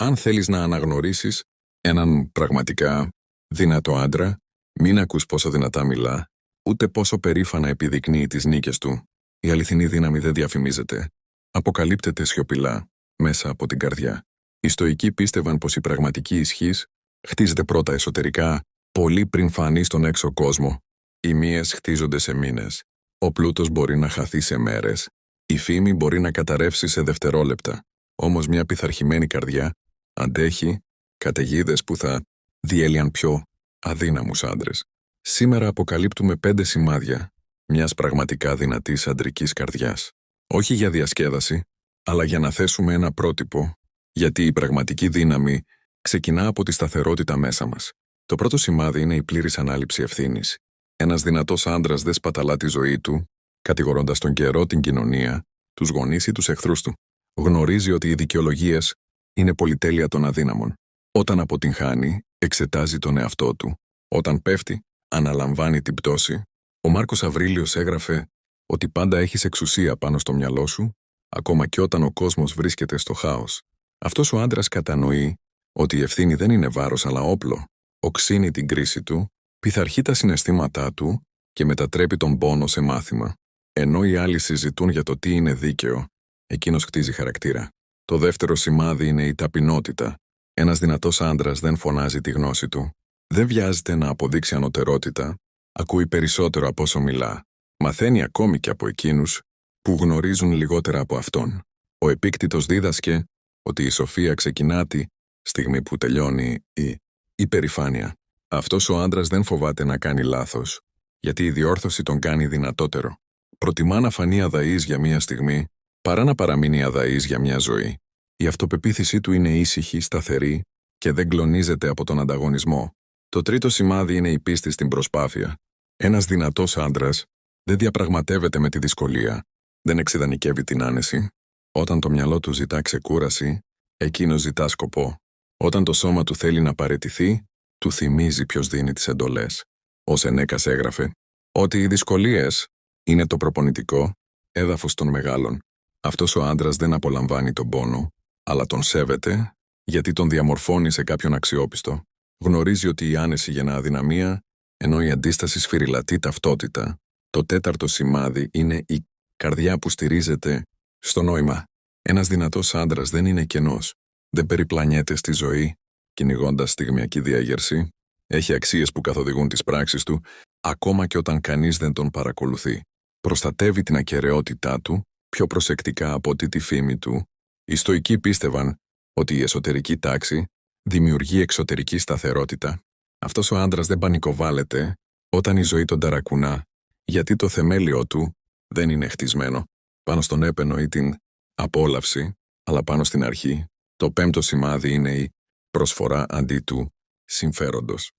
Αν θέλεις να αναγνωρίσεις έναν πραγματικά δυνατό άντρα, μην ακούς πόσο δυνατά μιλά, ούτε πόσο περήφανα επιδεικνύει τις νίκες του. Η αληθινή δύναμη δεν διαφημίζεται. Αποκαλύπτεται σιωπηλά, μέσα από την καρδιά. Οι στοικοί πίστευαν πως η πραγματική ισχύς χτίζεται πρώτα εσωτερικά, πολύ πριν φανεί στον έξω κόσμο. Οι μύες χτίζονται σε μήνες. Ο πλούτος μπορεί να χαθεί σε μέρες. Η φήμη μπορεί να καταρρεύσει σε δευτερόλεπτα. Όμως μια πειθαρχημένη καρδιά αντέχει καταιγίδες που θα διέλυαν πιο αδύναμους άντρες. Σήμερα αποκαλύπτουμε 5 σημάδια μιας πραγματικά δυνατής αντρικής καρδιάς. Όχι για διασκέδαση, αλλά για να θέσουμε ένα πρότυπο, γιατί η πραγματική δύναμη ξεκινά από τη σταθερότητα μέσα μας. Το πρώτο σημάδι είναι η πλήρης ανάληψη ευθύνης. Ένας δυνατός άντρας δεν σπαταλά τη ζωή του, κατηγορώντας τον καιρό, την κοινωνία, τους γονείς ή τους εχθρούς του. Γνωρίζει ότι οι δικαιολογίες είναι πολυτέλεια των αδύναμων. Όταν αποτυγχάνει, εξετάζει τον εαυτό του. Όταν πέφτει, αναλαμβάνει την πτώση. Ο Μάρκος Αβρίλιος έγραφε ότι πάντα έχεις εξουσία πάνω στο μυαλό σου, ακόμα και όταν ο κόσμος βρίσκεται στο χάος. Αυτός ο άντρας κατανοεί ότι η ευθύνη δεν είναι βάρος αλλά όπλο. Οξύνει την κρίση του, πειθαρχεί τα συναισθήματά του και μετατρέπει τον πόνο σε μάθημα. Ενώ οι άλλοι συζητούν για το τι είναι δίκαιο, εκείνος χτίζει χαρακτήρα. Το δεύτερο σημάδι είναι η ταπεινότητα. Ένας δυνατός άντρας δεν φωνάζει τη γνώση του. Δεν βιάζεται να αποδείξει ανωτερότητα, ακούει περισσότερο από όσο μιλά. Μαθαίνει ακόμη και από εκείνους που γνωρίζουν λιγότερα από αυτόν. Ο Επίκτητος δίδασκε ότι η σοφία ξεκινά τη στιγμή που τελειώνει η υπερηφάνεια. Αυτός ο άντρας δεν φοβάται να κάνει λάθος, γιατί η διόρθωση τον κάνει δυνατότερο. Προτιμά να φανεί αδαής για μία στιγμή, παρά να παραμείνει αδαής για μια ζωή. Η αυτοπεποίθησή του είναι ήσυχη, σταθερή και δεν κλονίζεται από τον ανταγωνισμό. Το τρίτο σημάδι είναι η πίστη στην προσπάθεια. Ένας δυνατός άντρας δεν διαπραγματεύεται με τη δυσκολία, δεν εξειδανικεύει την άνεση. Όταν το μυαλό του ζητά ξεκούραση, εκείνος ζητά σκοπό. Όταν το σώμα του θέλει να παραιτηθεί, του θυμίζει ποιος δίνει τις εντολές. Ο Σενέκας έγραφε ότι οι δυσκολίες είναι το προπονητικό έδαφος των μεγάλων. Αυτός ο άντρας δεν απολαμβάνει τον πόνο, αλλά τον σέβεται, γιατί τον διαμορφώνει σε κάποιον αξιόπιστο. Γνωρίζει ότι η άνεση γεννά αδυναμία, ενώ η αντίσταση σφυριλατεί ταυτότητα. Το τέταρτο σημάδι είναι η καρδιά που στηρίζεται στο νόημα. Ένας δυνατός άντρας δεν είναι κενός. Δεν περιπλανιέται στη ζωή, κυνηγώντας στιγμιακή διάγερση. Έχει αξίες που καθοδηγούν τις πράξεις του, ακόμα και όταν κανείς δεν τον παρακολουθεί. Προστατεύει την ακεραιότητά του πιο προσεκτικά από ότι τη φήμη του. Οι στοικοί πίστευαν ότι η εσωτερική τάξη δημιουργεί εξωτερική σταθερότητα. Αυτός ο άντρας δεν πανικοβάλλεται όταν η ζωή τον ταρακουνά, γιατί το θεμέλιο του δεν είναι χτισμένο πάνω στον έπαινο ή την απόλαυση, αλλά πάνω στην αρχή. Το πέμπτο σημάδι είναι η προσφορά αντί του συμφέροντος.